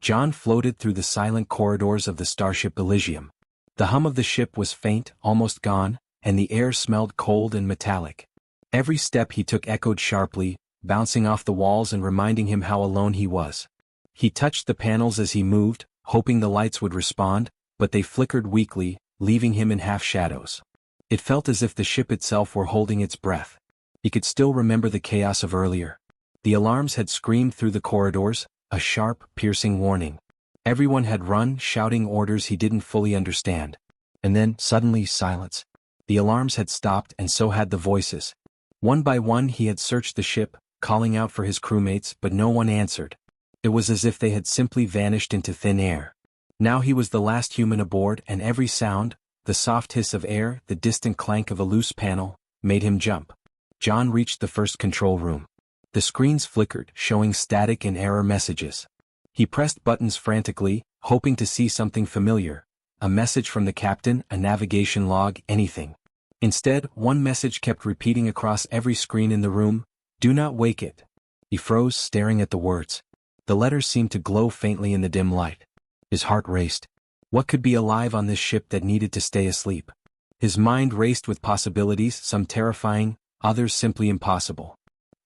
John floated through the silent corridors of the starship Elysium. The hum of the ship was faint, almost gone, and the air smelled cold and metallic. Every step he took echoed sharply, bouncing off the walls and reminding him how alone he was. He touched the panels as he moved, hoping the lights would respond, but they flickered weakly, leaving him in half-shadows. It felt as if the ship itself were holding its breath. He could still remember the chaos of earlier. The alarms had screamed through the corridors, a sharp, piercing warning. Everyone had run, shouting orders he didn't fully understand. And then, suddenly, silence. The alarms had stopped and so had the voices. One by one he had searched the ship, calling out for his crewmates, but no one answered. It was as if they had simply vanished into thin air. Now he was the last human aboard, and every sound, the soft hiss of air, the distant clank of a loose panel, made him jump. John reached the first control room. The screens flickered, showing static and error messages. He pressed buttons frantically, hoping to see something familiar. A message from the captain, a navigation log, anything. Instead, one message kept repeating across every screen in the room, "Do not wake it." He froze, staring at the words. The letters seemed to glow faintly in the dim light. His heart raced. What could be alive on this ship that needed to stay asleep? His mind raced with possibilities, some terrifying, others simply impossible.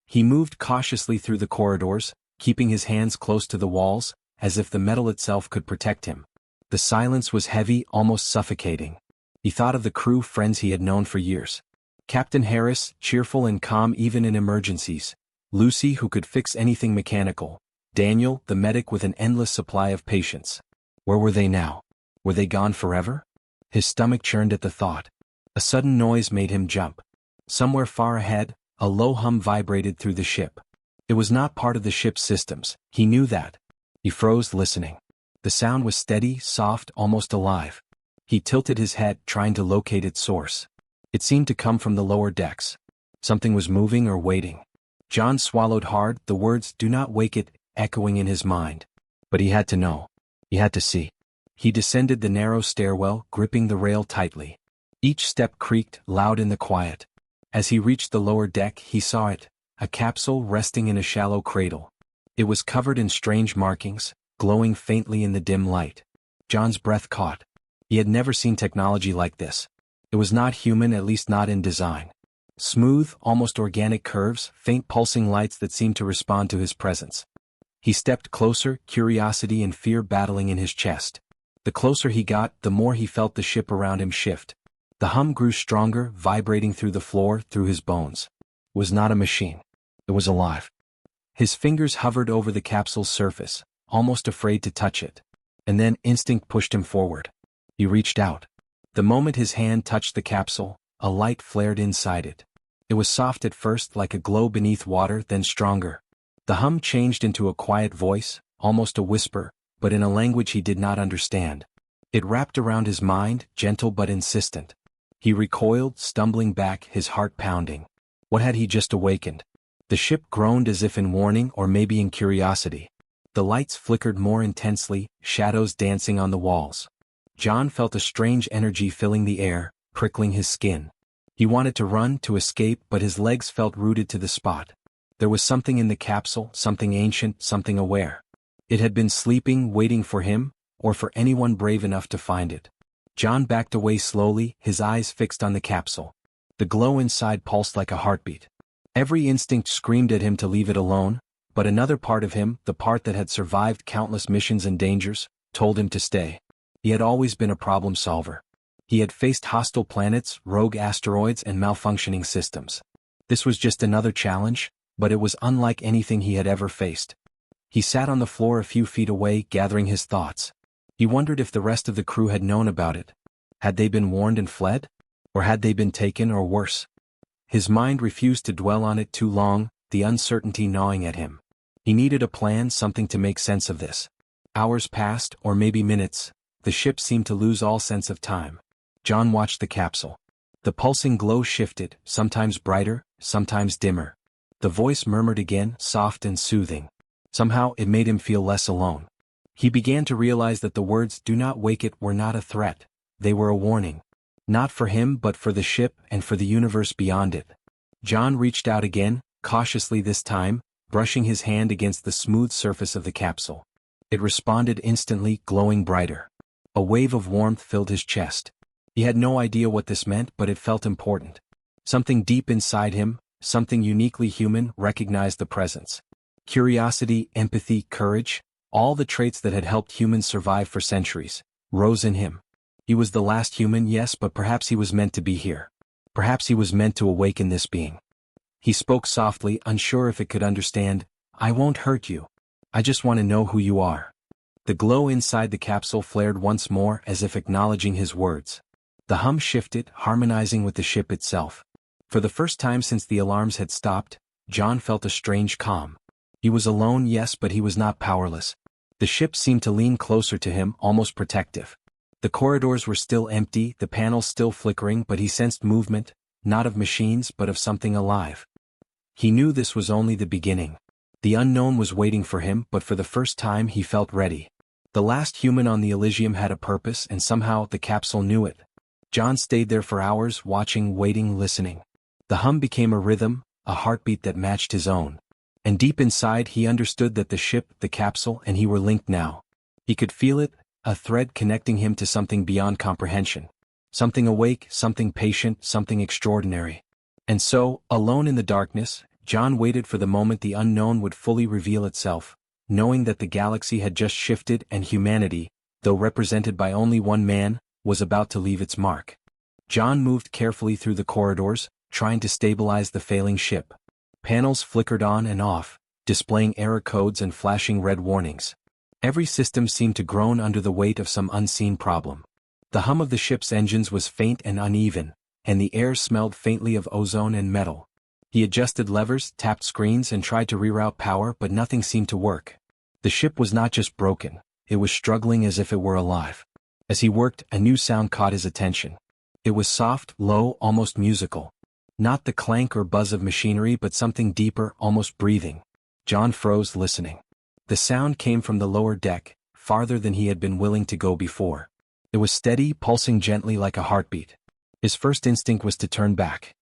He moved cautiously through the corridors, keeping his hands close to the walls, as if the metal itself could protect him. The silence was heavy, almost suffocating. He thought of the crew friends he had known for years. Captain Harris, cheerful and calm even in emergencies. Lucy, who could fix anything mechanical. Daniel, the medic with an endless supply of patience. Where were they now? Were they gone forever? His stomach churned at the thought. A sudden noise made him jump. Somewhere far ahead, a low hum vibrated through the ship. It was not part of the ship's systems, he knew that. He froze, listening. The sound was steady, soft, almost alive. He tilted his head, trying to locate its source. It seemed to come from the lower decks. Something was moving or waiting. John swallowed hard, the words, "Do not wake it," echoing in his mind. But he had to know. He had to see. He descended the narrow stairwell, gripping the rail tightly. Each step creaked, loud in the quiet. As he reached the lower deck, he saw it, a capsule resting in a shallow cradle. It was covered in strange markings, glowing faintly in the dim light. John's breath caught. He had never seen technology like this. It was not human, at least not in design. Smooth, almost organic curves, faint pulsing lights that seemed to respond to his presence. He stepped closer, curiosity and fear battling in his chest. The closer he got, the more he felt the ship around him shift. The hum grew stronger, vibrating through the floor, through his bones. It was not a machine. It was alive. His fingers hovered over the capsule's surface, almost afraid to touch it. And then instinct pushed him forward. He reached out. The moment his hand touched the capsule, a light flared inside it. It was soft at first, like a glow beneath water, then stronger. The hum changed into a quiet voice, almost a whisper, but in a language he did not understand. It wrapped around his mind, gentle but insistent. He recoiled, stumbling back, his heart pounding. What had he just awakened? The ship groaned as if in warning or maybe in curiosity. The lights flickered more intensely, shadows dancing on the walls. John felt a strange energy filling the air, prickling his skin. He wanted to run, to escape, but his legs felt rooted to the spot. There was something in the capsule, something ancient, something aware. It had been sleeping, waiting for him, or for anyone brave enough to find it. John backed away slowly, his eyes fixed on the capsule. The glow inside pulsed like a heartbeat. Every instinct screamed at him to leave it alone, but another part of him, the part that had survived countless missions and dangers, told him to stay. He had always been a problem solver. He had faced hostile planets, rogue asteroids, and malfunctioning systems. This was just another challenge, but it was unlike anything he had ever faced. He sat on the floor a few feet away, gathering his thoughts. He wondered if the rest of the crew had known about it. Had they been warned and fled? Or had they been taken, or worse? His mind refused to dwell on it too long, the uncertainty gnawing at him. He needed a plan, something to make sense of this. Hours passed, or maybe minutes. The ship seemed to lose all sense of time. John watched the capsule. The pulsing glow shifted, sometimes brighter, sometimes dimmer. The voice murmured again, soft and soothing. Somehow it made him feel less alone. He began to realize that the words "do not wake it" were not a threat. They were a warning. Not for him but for the ship and for the universe beyond it. John reached out again, cautiously this time, brushing his hand against the smooth surface of the capsule. It responded instantly, glowing brighter. A wave of warmth filled his chest. He had no idea what this meant, but it felt important. Something deep inside him, something uniquely human, recognized the presence. Curiosity, empathy, courage, all the traits that had helped humans survive for centuries, rose in him. He was the last human, yes, but perhaps he was meant to be here. Perhaps he was meant to awaken this being. He spoke softly, unsure if it could understand. "I won't hurt you. I just want to know who you are." The glow inside the capsule flared once more, as if acknowledging his words. The hum shifted, harmonizing with the ship itself. For the first time since the alarms had stopped, John felt a strange calm. He was alone, yes, but he was not powerless. The ship seemed to lean closer to him, almost protective. The corridors were still empty, the panels still flickering, but he sensed movement, not of machines but of something alive. He knew this was only the beginning. The unknown was waiting for him, but for the first time he felt ready. The last human on the Elysium had a purpose, and somehow the capsule knew it. John stayed there for hours, watching, waiting, listening. The hum became a rhythm, a heartbeat that matched his own. And deep inside he understood that the ship, the capsule, and he were linked now. He could feel it, a thread connecting him to something beyond comprehension. Something awake, something patient, something extraordinary. And so, alone in the darkness, John waited for the moment the unknown would fully reveal itself, knowing that the galaxy had just shifted and humanity, though represented by only one man, was about to leave its mark. John moved carefully through the corridors, trying to stabilize the failing ship. Panels flickered on and off, displaying error codes and flashing red warnings. Every system seemed to groan under the weight of some unseen problem. The hum of the ship's engines was faint and uneven, and the air smelled faintly of ozone and metal. He adjusted levers, tapped screens, and tried to reroute power, but nothing seemed to work. The ship was not just broken, it was struggling as if it were alive. As he worked, a new sound caught his attention. It was soft, low, almost musical. Not the clank or buzz of machinery, but something deeper, almost breathing. John froze, listening. The sound came from the lower deck, farther than he had been willing to go before. It was steady, pulsing gently like a heartbeat. His first instinct was to turn back.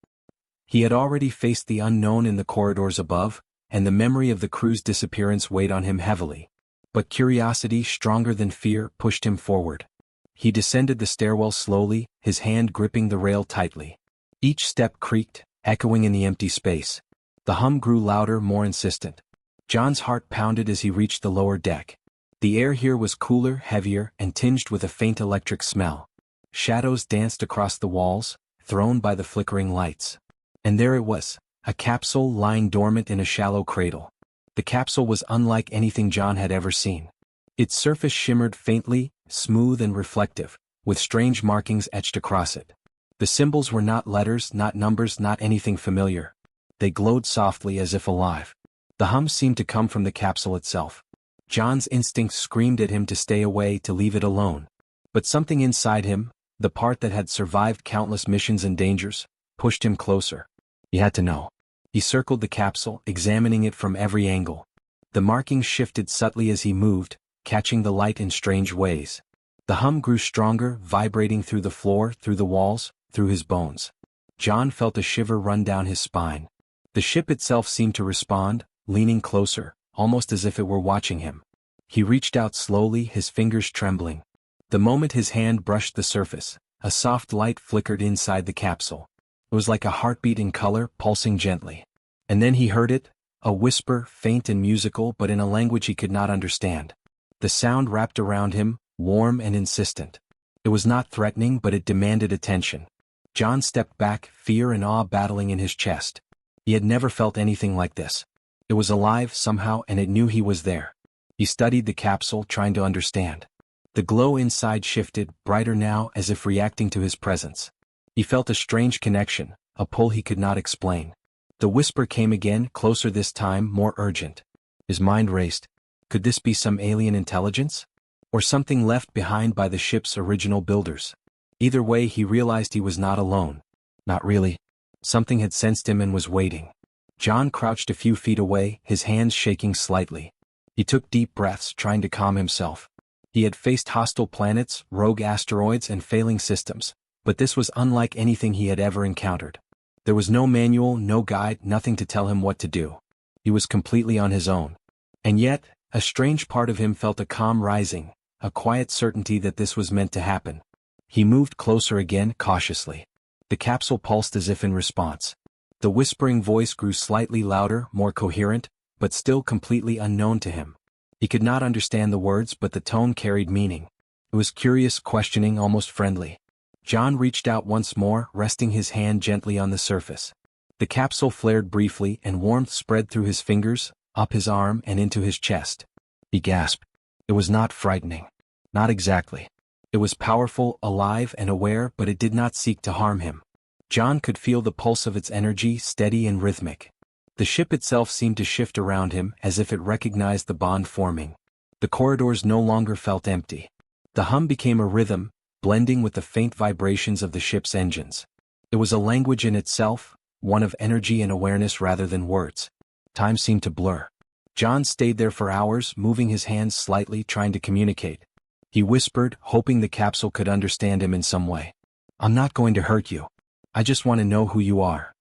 He had already faced the unknown in the corridors above, and the memory of the crew's disappearance weighed on him heavily. But curiosity, stronger than fear, pushed him forward. He descended the stairwell slowly, his hand gripping the rail tightly. Each step creaked, echoing in the empty space. The hum grew louder, more insistent. John's heart pounded as he reached the lower deck. The air here was cooler, heavier, and tinged with a faint electric smell. Shadows danced across the walls, thrown by the flickering lights. And there it was, a capsule lying dormant in a shallow cradle. The capsule was unlike anything John had ever seen. Its surface shimmered faintly, smooth and reflective, with strange markings etched across it. The symbols were not letters, not numbers, not anything familiar. They glowed softly as if alive. The hum seemed to come from the capsule itself. John's instincts screamed at him to stay away, to leave it alone. But something inside him, the part that had survived countless missions and dangers, pushed him closer. He had to know. He circled the capsule, examining it from every angle. The markings shifted subtly as he moved, catching the light in strange ways. The hum grew stronger, vibrating through the floor, through the walls, through his bones. John felt a shiver run down his spine. The ship itself seemed to respond, leaning closer, almost as if it were watching him. He reached out slowly, his fingers trembling. The moment his hand brushed the surface, a soft light flickered inside the capsule. It was like a heartbeat in color, pulsing gently. And then he heard it, a whisper, faint and musical but in a language he could not understand. The sound wrapped around him, warm and insistent. It was not threatening, but it demanded attention. John stepped back, fear and awe battling in his chest. He had never felt anything like this. It was alive somehow, and it knew he was there. He studied the capsule, trying to understand. The glow inside shifted, brighter now, as if reacting to his presence. He felt a strange connection, a pull he could not explain. The whisper came again, closer this time, more urgent. His mind raced. Could this be some alien intelligence? Or something left behind by the ship's original builders? Either way, he realized he was not alone. Not really. Something had sensed him and was waiting. John crouched a few feet away, his hands shaking slightly. He took deep breaths, trying to calm himself. He had faced hostile planets, rogue asteroids, and failing systems, but this was unlike anything he had ever encountered. There was no manual, no guide, nothing to tell him what to do. He was completely on his own. And yet, A strange part of him felt a calm rising, a quiet certainty that this was meant to happen. He moved closer again, cautiously. The capsule pulsed as if in response. The whispering voice grew slightly louder, more coherent, but still completely unknown to him. He could not understand the words, but the tone carried meaning. It was curious, questioning, almost friendly. John reached out once more, resting his hand gently on the surface. The capsule flared briefly, and warmth spread through his fingers, up his arm and into his chest. He gasped. It was not frightening. Not exactly. It was powerful, alive and aware, but it did not seek to harm him. John could feel the pulse of its energy, steady and rhythmic. The ship itself seemed to shift around him, as if it recognized the bond forming. The corridors no longer felt empty. The hum became a rhythm, blending with the faint vibrations of the ship's engines. It was a language in itself, one of energy and awareness rather than words. Time seemed to blur. John stayed there for hours, moving his hands slightly, trying to communicate. He whispered, hoping the capsule could understand him in some way. "I'm not going to hurt you. I just want to know who you are."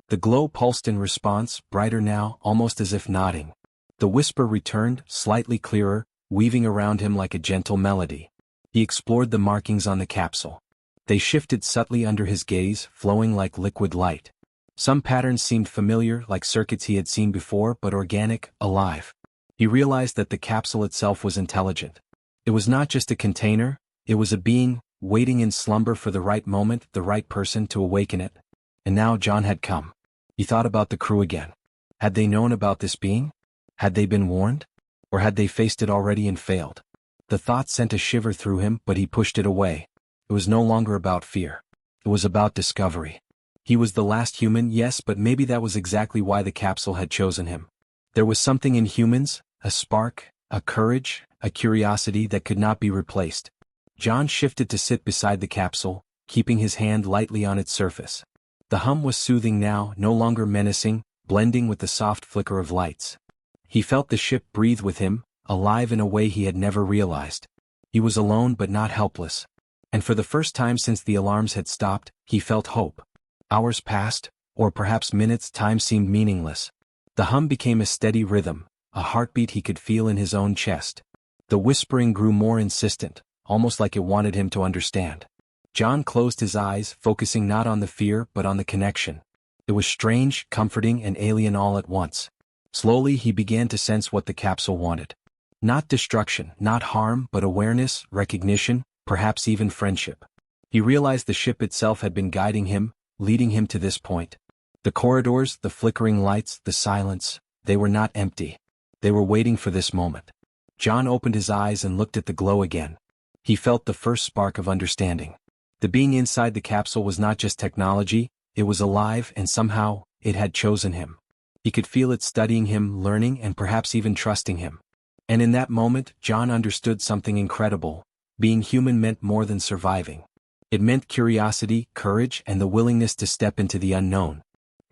The glow pulsed in response, brighter now, almost as if nodding. The whisper returned, slightly clearer, weaving around him like a gentle melody. He explored the markings on the capsule. They shifted subtly under his gaze, flowing like liquid light. Some patterns seemed familiar, like circuits he had seen before, but organic, alive. He realized that the capsule itself was intelligent. It was not just a container, it was a being, waiting in slumber for the right moment, the right person to awaken it. And now John had come. He thought about the crew again. Had they known about this being? Had they been warned? Or had they faced it already and failed? The thought sent a shiver through him, but he pushed it away. It was no longer about fear. It was about discovery. He was the last human, yes, but maybe that was exactly why the capsule had chosen him. There was something in humans, a spark, a courage, a curiosity that could not be replaced. John shifted to sit beside the capsule, keeping his hand lightly on its surface. The hum was soothing now, no longer menacing, blending with the soft flicker of lights. He felt the ship breathe with him, alive in a way he had never realized. He was alone but not helpless. And for the first time since the alarms had stopped, he felt hope. Hours passed, or perhaps minutes. Time seemed meaningless. The hum became a steady rhythm, a heartbeat he could feel in his own chest. The whispering grew more insistent, almost like it wanted him to understand. John closed his eyes, focusing not on the fear but on the connection. It was strange, comforting, and alien all at once. Slowly he began to sense what the capsule wanted. Not destruction, not harm, but awareness, recognition, perhaps even friendship. He realized the ship itself had been guiding him, leading him to this point. The corridors, the flickering lights, the silence, they were not empty. They were waiting for this moment. John opened his eyes and looked at the glow again. He felt the first spark of understanding. The being inside the capsule was not just technology, it was alive, and somehow, it had chosen him. He could feel it studying him, learning, and perhaps even trusting him. And in that moment, John understood something incredible. Being human meant more than surviving. It meant curiosity, courage, and the willingness to step into the unknown.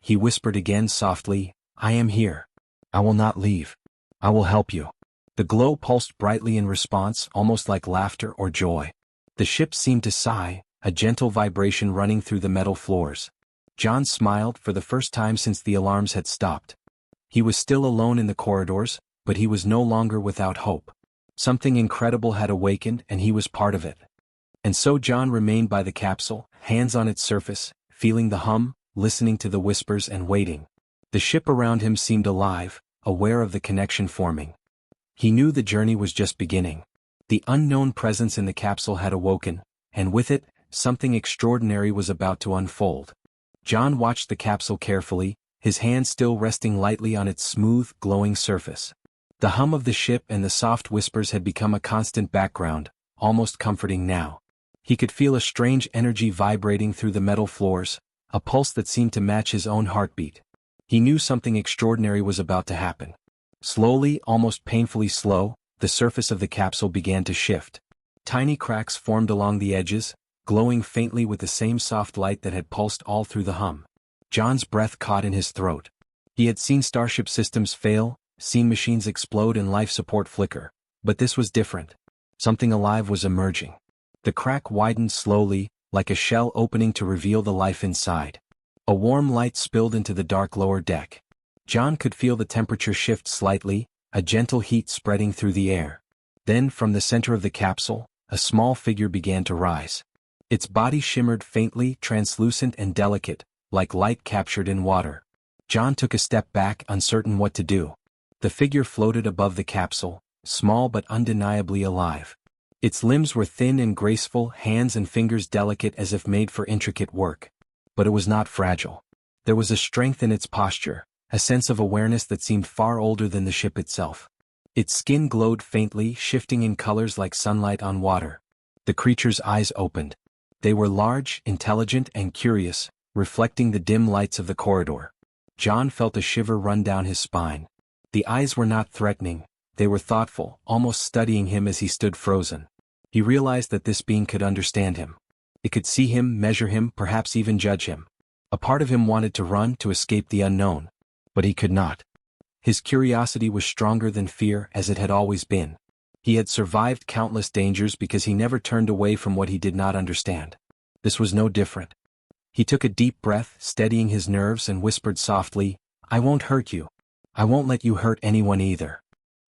He whispered again softly, "I am here. I will not leave. I will help you." The glow pulsed brightly in response, almost like laughter or joy. The ship seemed to sigh, a gentle vibration running through the metal floors. John smiled for the first time since the alarms had stopped. He was still alone in the corridors, but he was no longer without hope. Something incredible had awakened, and he was part of it. And so John remained by the capsule, hands on its surface, feeling the hum, listening to the whispers and waiting. The ship around him seemed alive, aware of the connection forming. He knew the journey was just beginning. The unknown presence in the capsule had awoken, and with it, something extraordinary was about to unfold. John watched the capsule carefully, his hand still resting lightly on its smooth, glowing surface. The hum of the ship and the soft whispers had become a constant background, almost comforting now. He could feel a strange energy vibrating through the metal floors, a pulse that seemed to match his own heartbeat. He knew something extraordinary was about to happen. Slowly, almost painfully slow, the surface of the capsule began to shift. Tiny cracks formed along the edges, glowing faintly with the same soft light that had pulsed all through the hum. John's breath caught in his throat. He had seen starship systems fail, seen machines explode and life support flicker, but this was different. Something alive was emerging. The crack widened slowly, like a shell opening to reveal the life inside. A warm light spilled into the dark lower deck. John could feel the temperature shift slightly, a gentle heat spreading through the air. Then, from the center of the capsule, a small figure began to rise. Its body shimmered faintly, translucent and delicate, like light captured in water. John took a step back, uncertain what to do. The figure floated above the capsule, small but undeniably alive. Its limbs were thin and graceful, hands and fingers delicate as if made for intricate work. But it was not fragile. There was a strength in its posture, a sense of awareness that seemed far older than the ship itself. Its skin glowed faintly, shifting in colors like sunlight on water. The creature's eyes opened. They were large, intelligent and curious, reflecting the dim lights of the corridor. John felt a shiver run down his spine. The eyes were not threatening, they were thoughtful, almost studying him as he stood frozen. He realized that this being could understand him. It could see him, measure him, perhaps even judge him. A part of him wanted to run, to escape the unknown. But he could not. His curiosity was stronger than fear, as it had always been. He had survived countless dangers because he never turned away from what he did not understand. This was no different. He took a deep breath, steadying his nerves, and whispered softly, "I won't hurt you. I won't let you hurt anyone either."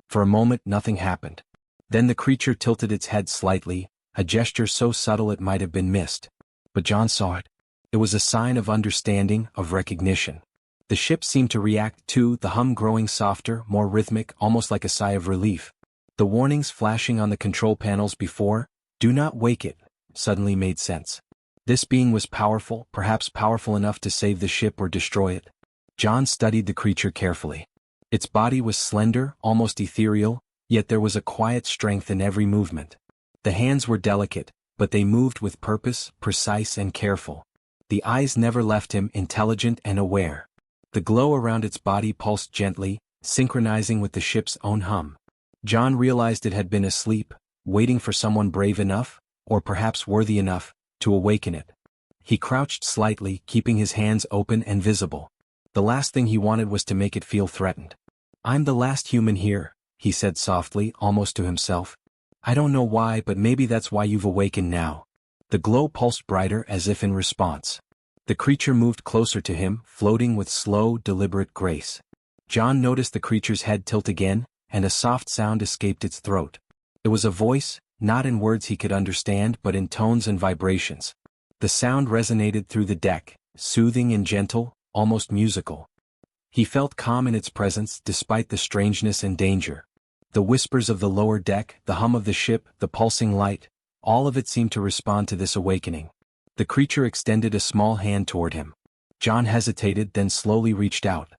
For a moment nothing happened. Then the creature tilted its head slightly, a gesture so subtle it might have been missed. But John saw it. It was a sign of understanding, of recognition. The ship seemed to react too, the hum growing softer, more rhythmic, almost like a sigh of relief. The warnings flashing on the control panels before, "Do not wake it," suddenly made sense. This being was powerful, perhaps powerful enough to save the ship or destroy it. John studied the creature carefully. Its body was slender, almost ethereal, yet there was a quiet strength in every movement. The hands were delicate, but they moved with purpose, precise and careful. The eyes never left him, intelligent and aware. The glow around its body pulsed gently, synchronizing with the ship's own hum. John realized it had been asleep, waiting for someone brave enough, or perhaps worthy enough, to awaken it. He crouched slightly, keeping his hands open and visible. The last thing he wanted was to make it feel threatened. "I'm the last human here," he said softly, almost to himself. "I don't know why, but maybe that's why you've awakened now." The glow pulsed brighter as if in response. The creature moved closer to him, floating with slow, deliberate grace. John noticed the creature's head tilt again, and a soft sound escaped its throat. It was a voice, not in words he could understand but in tones and vibrations. The sound resonated through the deck, soothing and gentle, almost musical. He felt calm in its presence despite the strangeness and danger. The whispers of the lower deck, the hum of the ship, the pulsing light, all of it seemed to respond to this awakening. The creature extended a small hand toward him. John hesitated, then slowly reached out.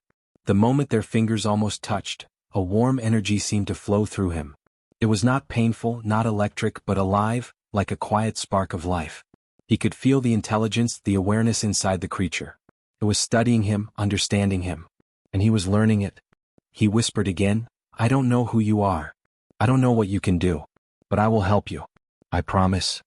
The moment their fingers almost touched, a warm energy seemed to flow through him. It was not painful, not electric, but alive, like a quiet spark of life. He could feel the intelligence, the awareness inside the creature. It was studying him, understanding him. And he was learning it. He whispered again, "I don't know who you are. I don't know what you can do. But I will help you. I promise."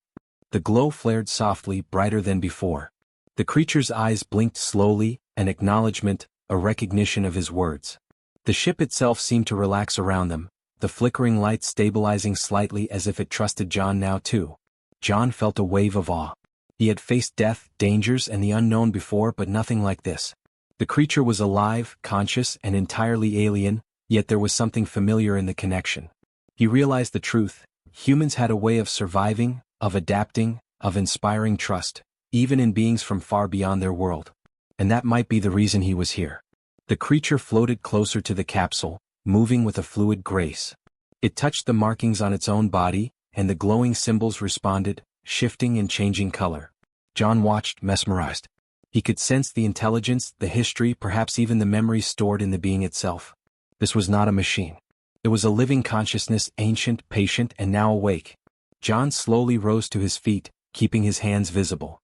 The glow flared softly, brighter than before. The creature's eyes blinked slowly, an acknowledgement, a recognition of his words. The ship itself seemed to relax around them, the flickering light stabilizing slightly as if it trusted John now too. John felt a wave of awe. He had faced death, dangers and the unknown before, but nothing like this. The creature was alive, conscious and entirely alien, yet there was something familiar in the connection. He realized the truth. Humans had a way of surviving, of adapting, of inspiring trust, even in beings from far beyond their world. And that might be the reason he was here. The creature floated closer to the capsule, moving with a fluid grace. It touched the markings on its own body, and the glowing symbols responded, shifting and changing color. John watched, mesmerized. He could sense the intelligence, the history, perhaps even the memories stored in the being itself. This was not a machine. It was a living consciousness, ancient, patient, and now awake. John slowly rose to his feet, keeping his hands visible.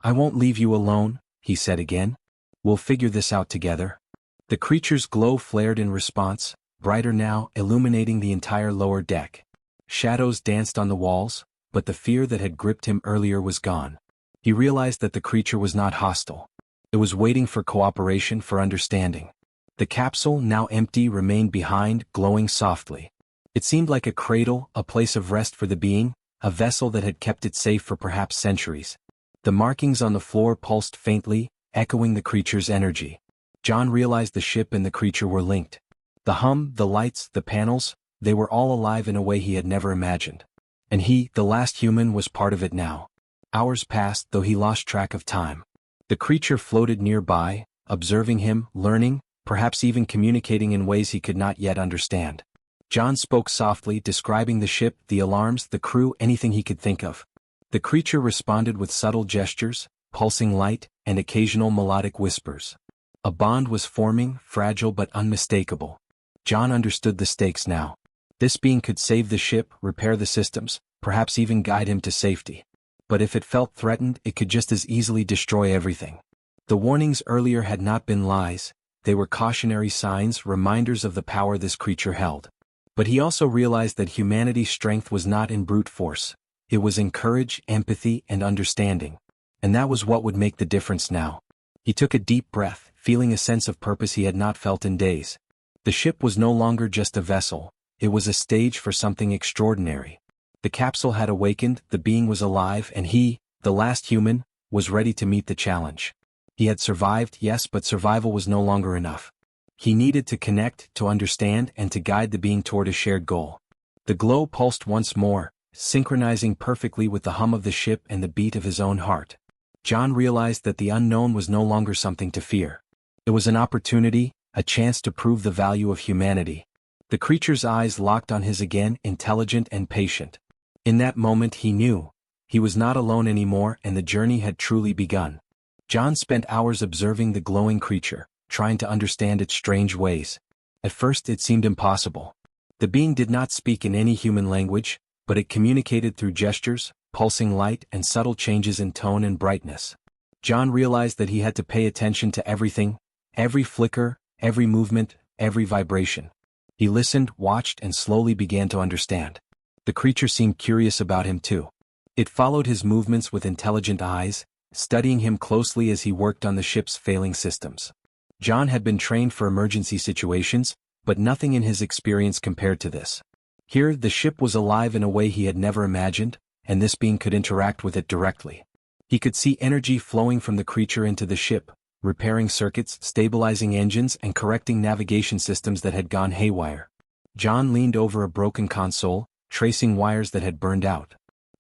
"I won't leave you alone," he said again. "We'll figure this out together." The creature's glow flared in response, brighter now, illuminating the entire lower deck. Shadows danced on the walls, but the fear that had gripped him earlier was gone. He realized that the creature was not hostile. It was waiting for cooperation, for understanding. The capsule, now empty, remained behind, glowing softly. It seemed like a cradle, a place of rest for the being, a vessel that had kept it safe for perhaps centuries. The markings on the floor pulsed faintly, echoing the creature's energy. John realized the ship and the creature were linked. The hum, the lights, the panels, they were all alive in a way he had never imagined. And he, the last human, was part of it now. Hours passed, though he lost track of time. The creature floated nearby, observing him, learning, perhaps even communicating in ways he could not yet understand. John spoke softly, describing the ship, the alarms, the crew, anything he could think of. The creature responded with subtle gestures, pulsing light, and occasional melodic whispers. A bond was forming, fragile but unmistakable. John understood the stakes now. This being could save the ship, repair the systems, perhaps even guide him to safety. But if it felt threatened, it could just as easily destroy everything. The warnings earlier had not been lies, they were cautionary signs, reminders of the power this creature held. But he also realized that humanity's strength was not in brute force. It was in courage, empathy, and understanding. And that was what would make the difference now. He took a deep breath, feeling a sense of purpose he had not felt in days. The ship was no longer just a vessel, it was a stage for something extraordinary. The capsule had awakened, the being was alive, and he, the last human, was ready to meet the challenge. He had survived, yes, but survival was no longer enough. He needed to connect, to understand, and to guide the being toward a shared goal. The glow pulsed once more, synchronizing perfectly with the hum of the ship and the beat of his own heart. John realized that the unknown was no longer something to fear. It was an opportunity, a chance to prove the value of humanity. The creature's eyes locked on his again, intelligent and patient. In that moment he knew. He was not alone anymore and the journey had truly begun. John spent hours observing the glowing creature, trying to understand its strange ways. At first it seemed impossible. The being did not speak in any human language, but it communicated through gestures, pulsing light, and subtle changes in tone and brightness. John realized that he had to pay attention to everything, every flicker, every movement, every vibration. He listened, watched, and slowly began to understand. The creature seemed curious about him too. It followed his movements with intelligent eyes, studying him closely as he worked on the ship's failing systems. John had been trained for emergency situations, but nothing in his experience compared to this. Here, the ship was alive in a way he had never imagined, and this being could interact with it directly. He could see energy flowing from the creature into the ship, repairing circuits, stabilizing engines, and correcting navigation systems that had gone haywire. John leaned over a broken console, tracing wires that had burned out.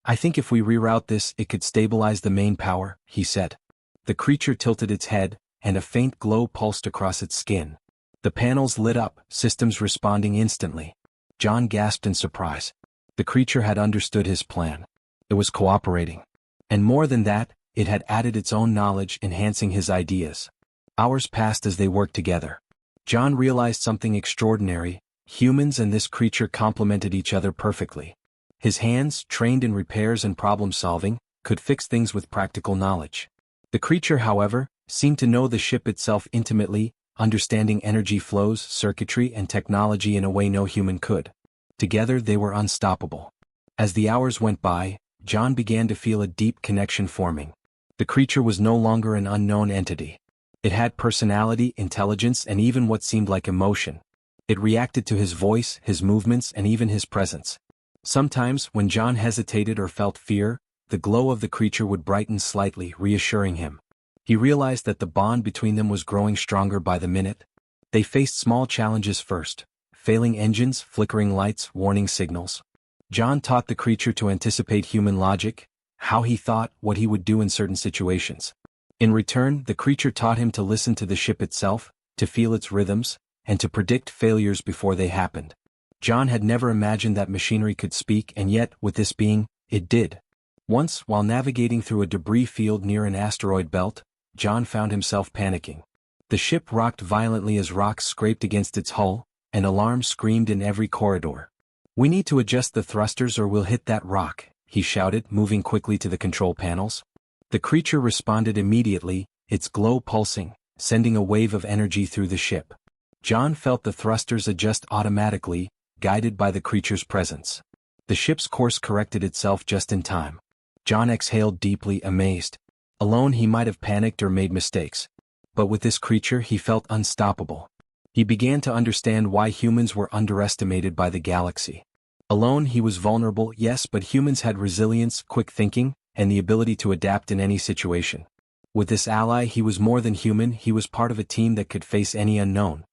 "I think if we reroute this, it could stabilize the main power," he said. The creature tilted its head, and a faint glow pulsed across its skin. The panels lit up, systems responding instantly. John gasped in surprise. The creature had understood his plan. It was cooperating. And more than that, it had added its own knowledge, enhancing his ideas. Hours passed as they worked together. John realized something extraordinary. Humans and this creature complemented each other perfectly. His hands, trained in repairs and problem-solving, could fix things with practical knowledge. The creature, however, seemed to know the ship itself intimately, understanding energy flows, circuitry, and technology in a way no human could. Together they were unstoppable. As the hours went by, John began to feel a deep connection forming. The creature was no longer an unknown entity. It had personality, intelligence, and even what seemed like emotion. It reacted to his voice, his movements, and even his presence. Sometimes, when John hesitated or felt fear, the glow of the creature would brighten slightly, reassuring him. He realized that the bond between them was growing stronger by the minute. They faced small challenges first: failing engines, flickering lights, warning signals. John taught the creature to anticipate human logic, how he thought, what he would do in certain situations. In return, the creature taught him to listen to the ship itself, to feel its rhythms, and to predict failures before they happened. John had never imagined that machinery could speak, and yet, with this being, it did. Once, while navigating through a debris field near an asteroid belt, John found himself panicking. The ship rocked violently as rocks scraped against its hull, and alarms screamed in every corridor. "We need to adjust the thrusters or we'll hit that rock," he shouted, moving quickly to the control panels. The creature responded immediately, its glow pulsing, sending a wave of energy through the ship. John felt the thrusters adjust automatically, guided by the creature's presence. The ship's course corrected itself just in time. John exhaled deeply, amazed. Alone he might have panicked or made mistakes. But with this creature he felt unstoppable. He began to understand why humans were underestimated by the galaxy. Alone he was vulnerable, yes, but humans had resilience, quick thinking, and the ability to adapt in any situation. With this ally he was more than human, he was part of a team that could face any unknown.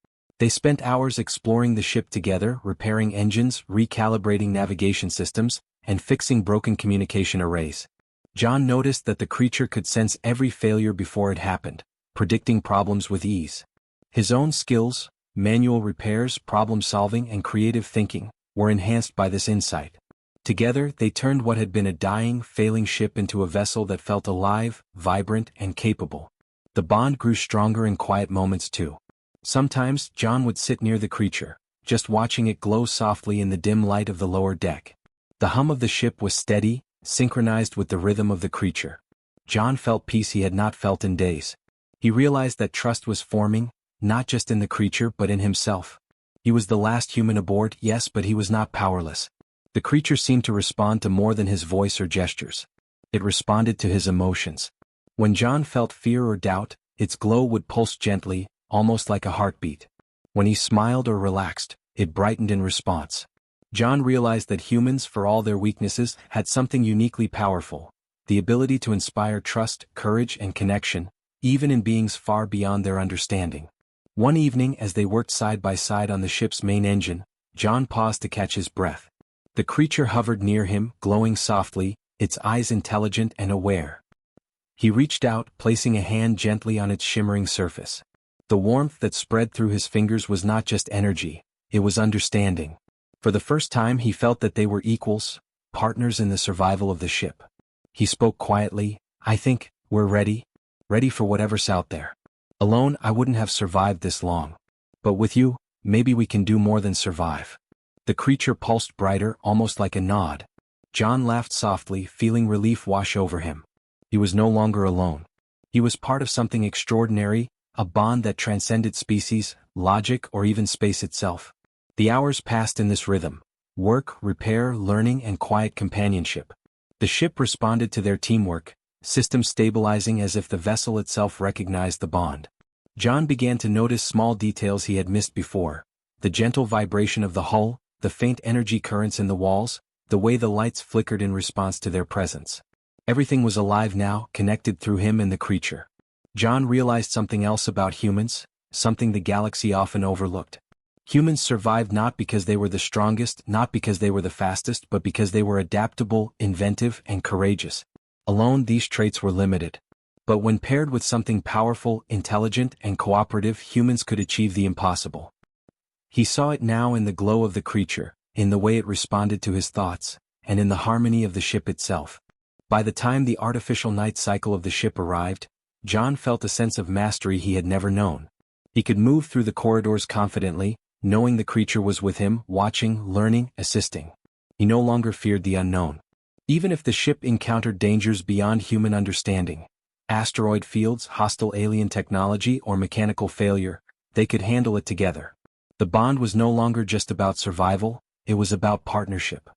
They spent hours exploring the ship together, repairing engines, recalibrating navigation systems, and fixing broken communication arrays. John noticed that the creature could sense every failure before it happened, predicting problems with ease. His own skills, manual repairs, problem-solving, and creative thinking, were enhanced by this insight. Together, they turned what had been a dying, failing ship into a vessel that felt alive, vibrant, and capable. The bond grew stronger in quiet moments too. Sometimes, John would sit near the creature, just watching it glow softly in the dim light of the lower deck. The hum of the ship was steady, synchronized with the rhythm of the creature. John felt peace he had not felt in days. He realized that trust was forming, not just in the creature but in himself. He was the last human aboard, yes, but he was not powerless. The creature seemed to respond to more than his voice or gestures. It responded to his emotions. When John felt fear or doubt, its glow would pulse gently, almost like a heartbeat. When he smiled or relaxed, it brightened in response. John realized that humans, for all their weaknesses, had something uniquely powerful: the ability to inspire trust, courage, and connection, even in beings far beyond their understanding. One evening, as they worked side by side on the ship's main engine, John paused to catch his breath. The creature hovered near him, glowing softly, its eyes intelligent and aware. He reached out, placing a hand gently on its shimmering surface. The warmth that spread through his fingers was not just energy, it was understanding. For the first time he felt that they were equals, partners in the survival of the ship. He spoke quietly, "I think we're ready for whatever's out there. Alone, I wouldn't have survived this long. But with you, maybe we can do more than survive." The creature pulsed brighter, almost like a nod. John laughed softly, feeling relief wash over him. He was no longer alone. He was part of something extraordinary, a bond that transcended species, logic, or even space itself. The hours passed in this rhythm: work, repair, learning, and quiet companionship. The ship responded to their teamwork, systems stabilizing as if the vessel itself recognized the bond. John began to notice small details he had missed before: the gentle vibration of the hull, the faint energy currents in the walls, the way the lights flickered in response to their presence. Everything was alive now, connected through him and the creature. John realized something else about humans, something the galaxy often overlooked. Humans survived not because they were the strongest, not because they were the fastest, but because they were adaptable, inventive, and courageous. Alone, these traits were limited. But when paired with something powerful, intelligent, and cooperative, humans could achieve the impossible. He saw it now in the glow of the creature, in the way it responded to his thoughts, and in the harmony of the ship itself. By the time the artificial night cycle of the ship arrived, John felt a sense of mastery he had never known. He could move through the corridors confidently, knowing the creature was with him, watching, learning, assisting. He no longer feared the unknown. Even if the ship encountered dangers beyond human understanding, asteroid fields, hostile alien technology, or mechanical failure, they could handle it together. The bond was no longer just about survival, it was about partnership.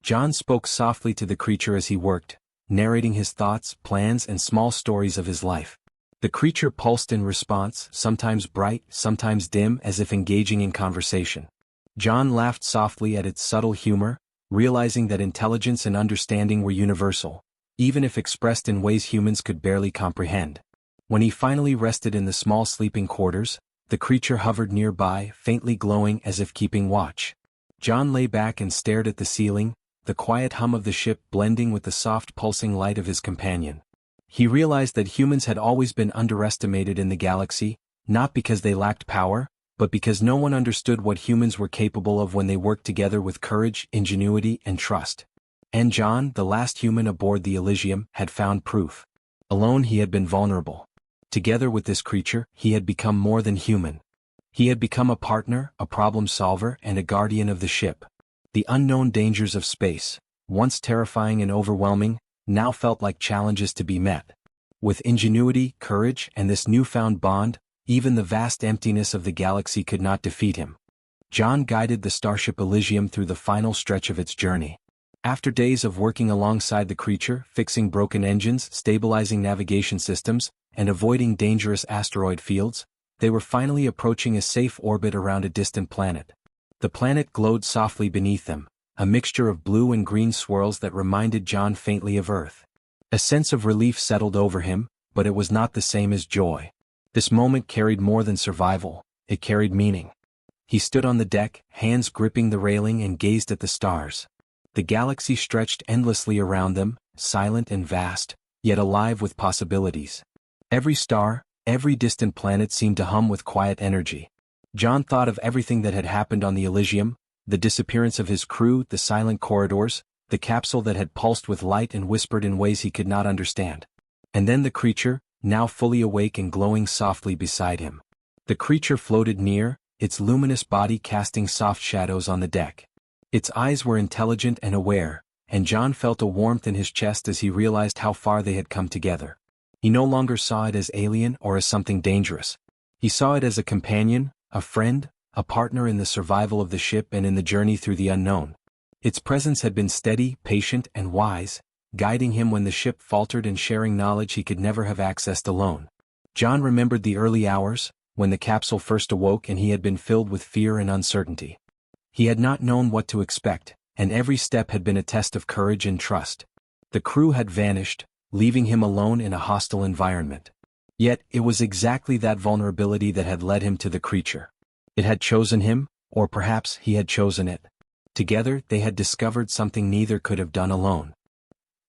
John spoke softly to the creature as he worked, narrating his thoughts, plans, and small stories of his life. The creature pulsed in response, sometimes bright, sometimes dim, as if engaging in conversation. John laughed softly at its subtle humor, realizing that intelligence and understanding were universal, even if expressed in ways humans could barely comprehend. When he finally rested in the small sleeping quarters, the creature hovered nearby, faintly glowing as if keeping watch. John lay back and stared at the ceiling, the quiet hum of the ship blending with the soft pulsing light of his companion. He realized that humans had always been underestimated in the galaxy, not because they lacked power, but because no one understood what humans were capable of when they worked together with courage, ingenuity, and trust. And John, the last human aboard the Elysium, had found proof. Alone he had been vulnerable. Together with this creature, he had become more than human. He had become a partner, a problem solver, and a guardian of the ship. The unknown dangers of space, once terrifying and overwhelming, now felt like challenges to be met. With ingenuity, courage, and this newfound bond, even the vast emptiness of the galaxy could not defeat him. John guided the starship Elysium through the final stretch of its journey. After days of working alongside the creature, fixing broken engines, stabilizing navigation systems, and avoiding dangerous asteroid fields, they were finally approaching a safe orbit around a distant planet. The planet glowed softly beneath them, a mixture of blue and green swirls that reminded John faintly of Earth. A sense of relief settled over him, but it was not the same as joy. This moment carried more than survival, it carried meaning. He stood on the deck, hands gripping the railing, and gazed at the stars. The galaxy stretched endlessly around them, silent and vast, yet alive with possibilities. Every star, every distant planet seemed to hum with quiet energy. John thought of everything that had happened on the Elysium, the disappearance of his crew, the silent corridors, the capsule that had pulsed with light and whispered in ways he could not understand. And then the creature, now fully awake and glowing softly beside him. The creature floated near, its luminous body casting soft shadows on the deck. Its eyes were intelligent and aware, and John felt a warmth in his chest as he realized how far they had come together. He no longer saw it as alien or as something dangerous. He saw it as a companion, a friend, a partner in the survival of the ship and in the journey through the unknown. Its presence had been steady, patient, and wise, guiding him when the ship faltered and sharing knowledge he could never have accessed alone. John remembered the early hours, when the capsule first awoke and he had been filled with fear and uncertainty. He had not known what to expect, and every step had been a test of courage and trust. The crew had vanished, leaving him alone in a hostile environment. Yet, it was exactly that vulnerability that had led him to the creature. It had chosen him, or perhaps he had chosen it. Together, they had discovered something neither could have done alone.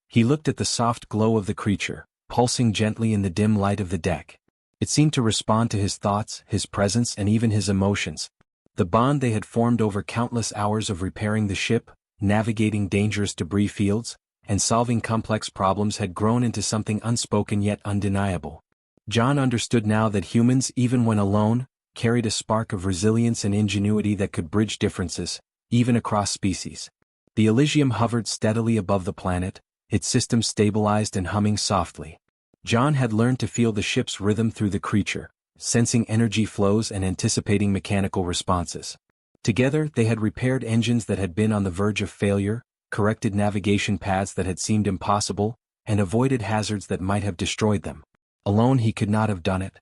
He looked at the soft glow of the creature, pulsing gently in the dim light of the deck. It seemed to respond to his thoughts, his presence, and even his emotions. The bond they had formed over countless hours of repairing the ship, navigating dangerous debris fields, and solving complex problems had grown into something unspoken yet undeniable. John understood now that humans, even when alone, carried a spark of resilience and ingenuity that could bridge differences, even across species. The Elysium hovered steadily above the planet, its systems stabilized and humming softly. John had learned to feel the ship's rhythm through the creature, sensing energy flows and anticipating mechanical responses. Together, they had repaired engines that had been on the verge of failure, corrected navigation paths that had seemed impossible, and avoided hazards that might have destroyed them. Alone he could not have done it.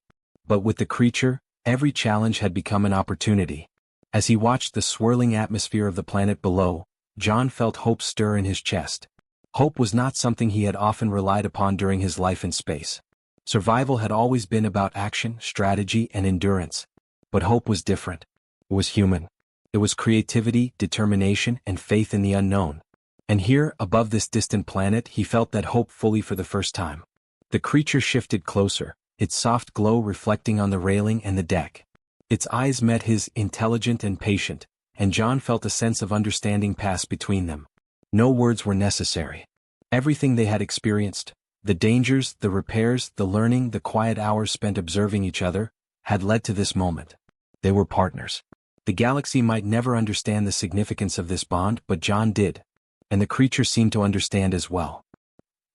But with the creature, every challenge had become an opportunity. As he watched the swirling atmosphere of the planet below, John felt hope stir in his chest. Hope was not something he had often relied upon during his life in space. Survival had always been about action, strategy, and endurance. But hope was different. It was human. It was creativity, determination, and faith in the unknown. And here, above this distant planet, he felt that hope fully for the first time. The creature shifted closer, its soft glow reflecting on the railing and the deck. Its eyes met his, intelligent and patient, and John felt a sense of understanding pass between them. No words were necessary. Everything they had experienced, the dangers, the repairs, the learning, the quiet hours spent observing each other, had led to this moment. They were partners. The galaxy might never understand the significance of this bond, but John did, and the creature seemed to understand as well.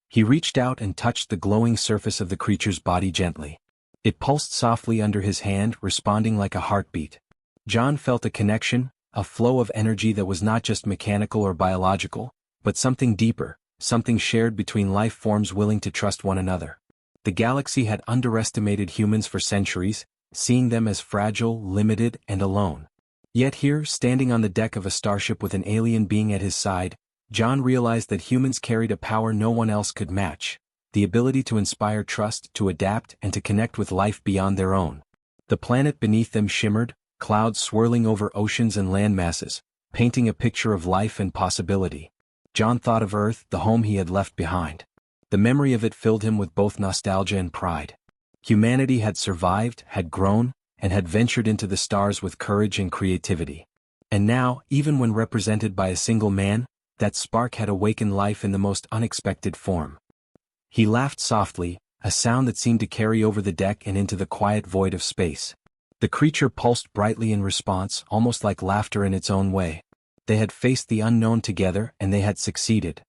He reached out and touched the glowing surface of the creature's body gently. It pulsed softly under his hand, responding like a heartbeat. John felt a connection, a flow of energy that was not just mechanical or biological, but something deeper, something shared between life forms willing to trust one another. The galaxy had underestimated humans for centuries, seeing them as fragile, limited, and alone. Yet here, standing on the deck of a starship with an alien being at his side, John realized that humans carried a power no one else could match, the ability to inspire trust, to adapt, and to connect with life beyond their own. The planet beneath them shimmered, clouds swirling over oceans and land masses, painting a picture of life and possibility. John thought of Earth, the home he had left behind. The memory of it filled him with both nostalgia and pride. Humanity had survived, had grown, and had ventured into the stars with courage and creativity. And now, even when represented by a single man, that spark had awakened life in the most unexpected form. He laughed softly, a sound that seemed to carry over the deck and into the quiet void of space. The creature pulsed brightly in response, almost like laughter in its own way. They had faced the unknown together, and they had succeeded.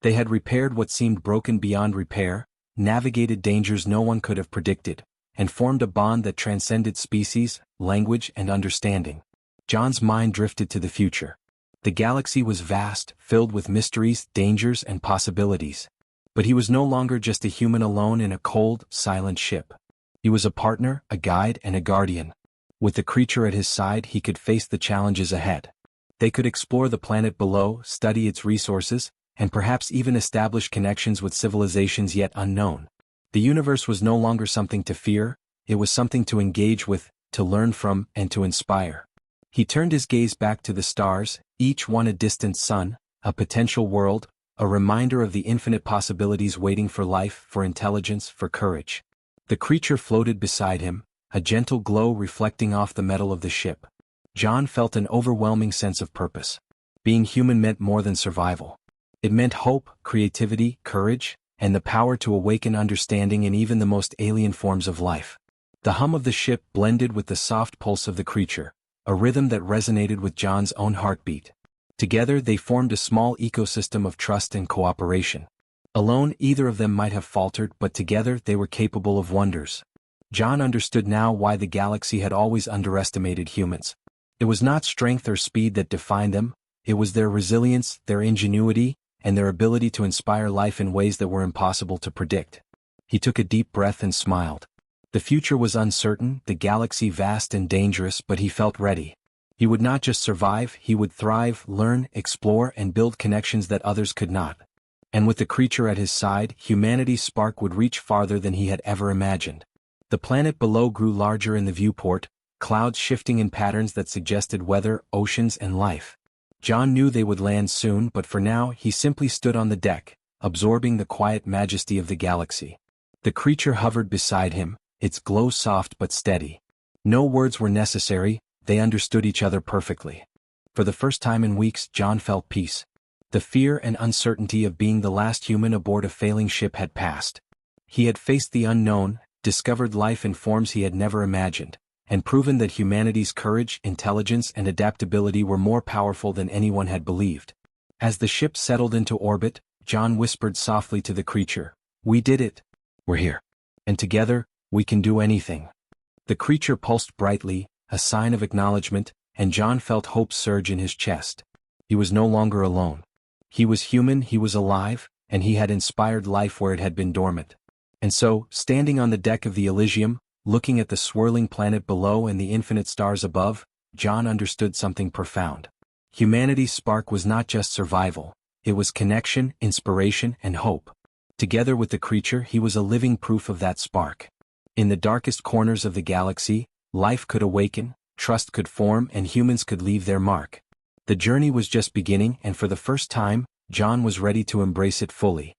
They had repaired what seemed broken beyond repair, navigated dangers no one could have predicted, and formed a bond that transcended species, language, and understanding. John's mind drifted to the future. The galaxy was vast, filled with mysteries, dangers, and possibilities. But he was no longer just a human alone in a cold, silent ship. He was a partner, a guide, and a guardian. With the creature at his side, he could face the challenges ahead. They could explore the planet below, study its resources, and perhaps even establish connections with civilizations yet unknown. The universe was no longer something to fear, it was something to engage with, to learn from, and to inspire. He turned his gaze back to the stars, each one a distant sun, a potential world, a reminder of the infinite possibilities waiting for life, for intelligence, for courage. The creature floated beside him, a gentle glow reflecting off the metal of the ship. John felt an overwhelming sense of purpose. Being human meant more than survival. It meant hope, creativity, courage, and the power to awaken understanding in even the most alien forms of life. The hum of the ship blended with the soft pulse of the creature, a rhythm that resonated with John's own heartbeat. Together they formed a small ecosystem of trust and cooperation. Alone either of them might have faltered, but together they were capable of wonders. John understood now why the galaxy had always underestimated humans. It was not strength or speed that defined them, it was their resilience, their ingenuity, and their ability to inspire life in ways that were impossible to predict. He took a deep breath and smiled. The future was uncertain, the galaxy vast and dangerous, but he felt ready. He would not just survive, he would thrive, learn, explore, and build connections that others could not. And with the creature at his side, humanity's spark would reach farther than he had ever imagined. The planet below grew larger in the viewport, clouds shifting in patterns that suggested weather, oceans, and life. John knew they would land soon, but for now he simply stood on the deck, absorbing the quiet majesty of the galaxy. The creature hovered beside him, its glow soft but steady. No words were necessary, they understood each other perfectly. For the first time in weeks, John felt peace. The fear and uncertainty of being the last human aboard a failing ship had passed. He had faced the unknown, discovered life in forms he had never imagined, and proven that humanity's courage, intelligence, and adaptability were more powerful than anyone had believed. As the ship settled into orbit, John whispered softly to the creature, "We did it. We're here. And together, we can do anything." The creature pulsed brightly, a sign of acknowledgement, and John felt hope surge in his chest. He was no longer alone. He was human, he was alive, and he had inspired life where it had been dormant. And so, standing on the deck of the Elysium, looking at the swirling planet below and the infinite stars above, John understood something profound. Humanity's spark was not just survival, it was connection, inspiration, and hope. Together with the creature, he was a living proof of that spark. In the darkest corners of the galaxy, life could awaken, trust could form, and humans could leave their mark. The journey was just beginning, and for the first time, John was ready to embrace it fully.